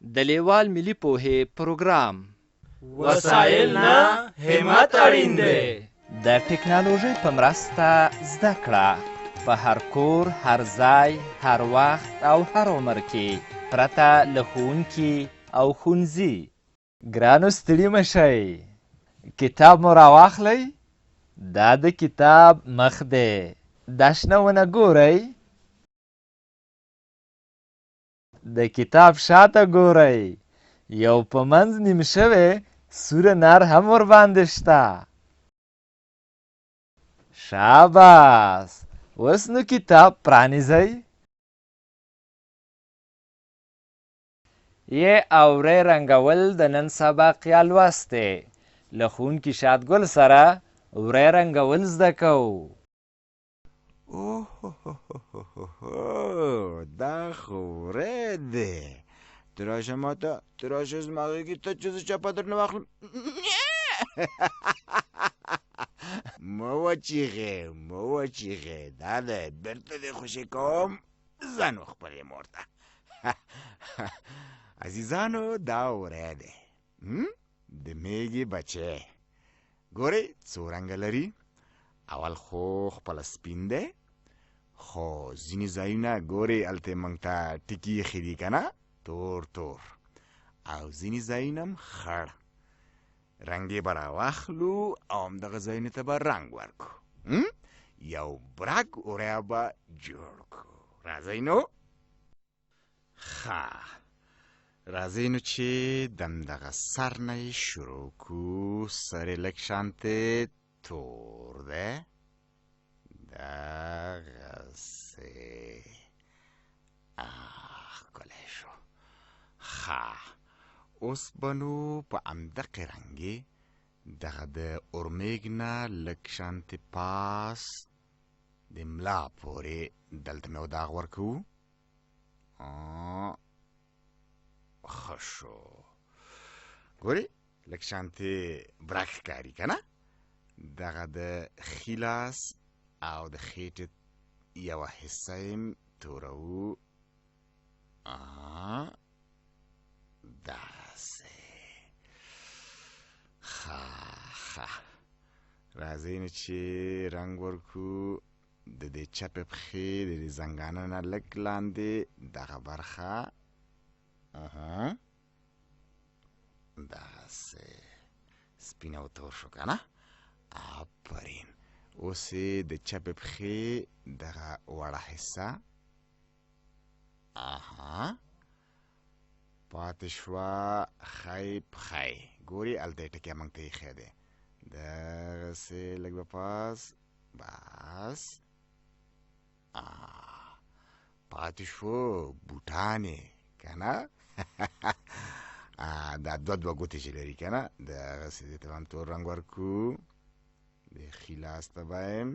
د لیوال ملي پوهې پروګرام وسایل نه همت اړین دی. د ټکنالوژۍ په مرسته زده کړه په هر کور، هر ځای، هر وخت او هر عمر کې پرته له ښوونکي او ښوونځي. ګرانو ستړي مه شئ، کتاب مو راواخلئ. دا د کتاب مخ دی، دا شنه ونه ګورئ. د کتاب شاته ګورئ، یو په منځ نیم شوی سوره نر هم ورباندې شته. شاباس، اوس نو کتاب پرانیزئ. یې اورئ رنګول د نن سبق یا لوست دی. له ښوونکي شادګل سره وری رنګول زده کوو. دا خو وری دی. ته راشه ماته، ته راشه زما غېږې ته چې زه چپه درنه واخلم. مه وچیغې، مه وچیغې، دا دی بېرته دې خوشې کوم، ځان وخپلې مور ته. عزیزانو دا وری دی، د میږې بچی. ګورئ څو رنګه لري. اول خو خپله سپین دی، خو ځینې ځایونه ګورئ هلته یې موږ ته ټکي ایښي دي که نه، تور تور، او ځینې ځایونه هم خړ. رنګ یې به راواخلو او همدغه ځایونو ته به رنګ ورکړو، یو برګ وری به جوړ کړو. راځئ نو، ښه راځئ نو چې د همدغه سر نه یې شروع کړو. سر یې لږ شانتې تور دی، دغسې ښکلی شو. ښه اوس به نو په همدغې رنګې دغه د اورمیږ نه لږ شانتې پاس د ملا پورې دلته مې یو داغ ورکوو. ښه شو، ګورئ لږ شانتې برګ ښکاري که نه. دغه د ښي لاس او د خېټې یوه حصه یې توروو. داسې ښه راځئ نو چې رنګ ورکړو د دې چپې پښې د دې زنګانه نه لږ لاندې دغه برخه. داسې سپین او تور شو که نه. آفرین. اوس یې د چپې پښې دغه وړه حصه پاتې شوه ښی پښی. ګورې هلته یې ټکی موږ ته ایښی دی، دغسې لږ به پاس، بس پاتې شو بوټانې که نه. دا دوه ګوتې چې لري که نه، دغسې دې ته به هم تور رنګ ورکړو. د ښي لاس ته به یم،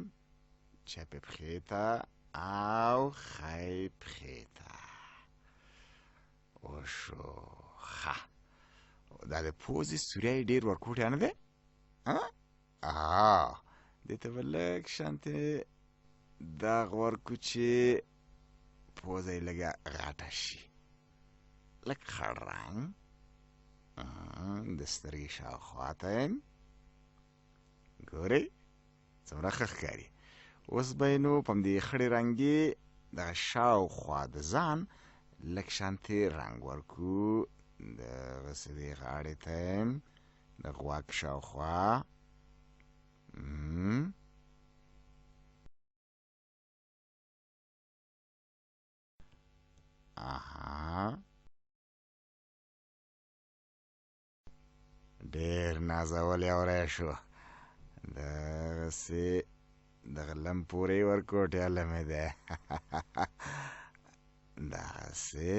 چپې پښې ته او ښی پښې ته. وشو ښه. دا د پوزې سوری یې ډېر ورکوټی نه دی. دې ته به لږ شانتې داغ ورکړو چې پوزه یې لږه غټه شي. لږ خړ رنګ د سترګې شاوخوا ته یم. ګورئ څومره ښه ښکاري. اوس به یې نو په همدې خړې رنګې دغه شاوخوا د ځان لږ شانتې رنګ ورکړو. دغسې دې غاړې ته یم، د غوږ شاوخوا. ډېر نازولی وری شو. دغسې دغه لم پورې یې ورکړو، ټیله مې دی. دغسې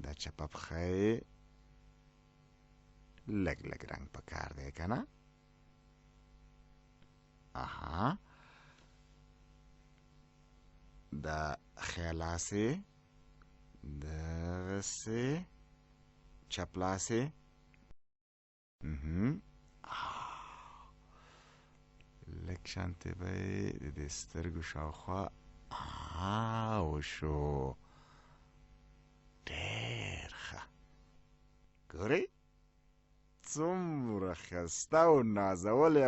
دا چپه پښه یې لږ لږ رنګ پکار دی که نه. دا ښی لاس یې دغسې، چپ لاس یې لږ شانتې به یې د دې سترګو شاوخوا وشو. ګورئ څومره ښایسته او نازولې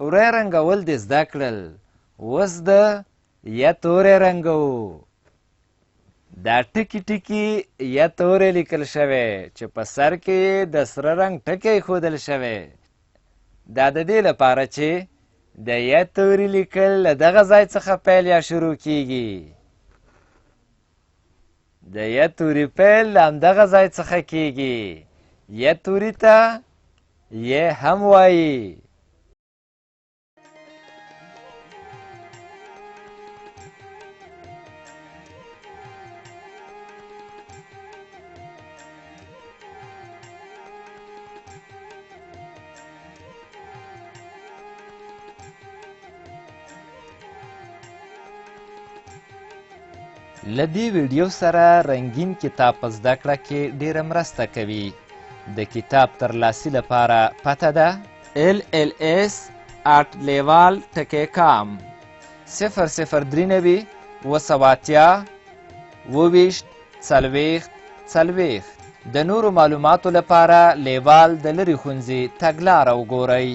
وری رنګول دې زده کړل، اوس د ی توری رنګوو. دا ټکي ټکي ی توری لیکل شوی چې په سر کې یې د سره رنګ ټکی ایښودل شوی. دا د دې لپاره چې د ی توری لیکل له دغه ځای څخه پیل یا شروع کیږي. د ی توری پیل له همدغه ځای څخه کیږي. ی توری ته ی هم وایي. له دې ویډیو سره رنګین کتاب په زده کړه کې ډیره مرسته کوي. د کتاب ترلاسي لپاره پته ده LLS@leval.com 003 280 24 40. د نورو معلوماتو لپاره لیوال د لرې ښوونځي تګلاره وګورئ.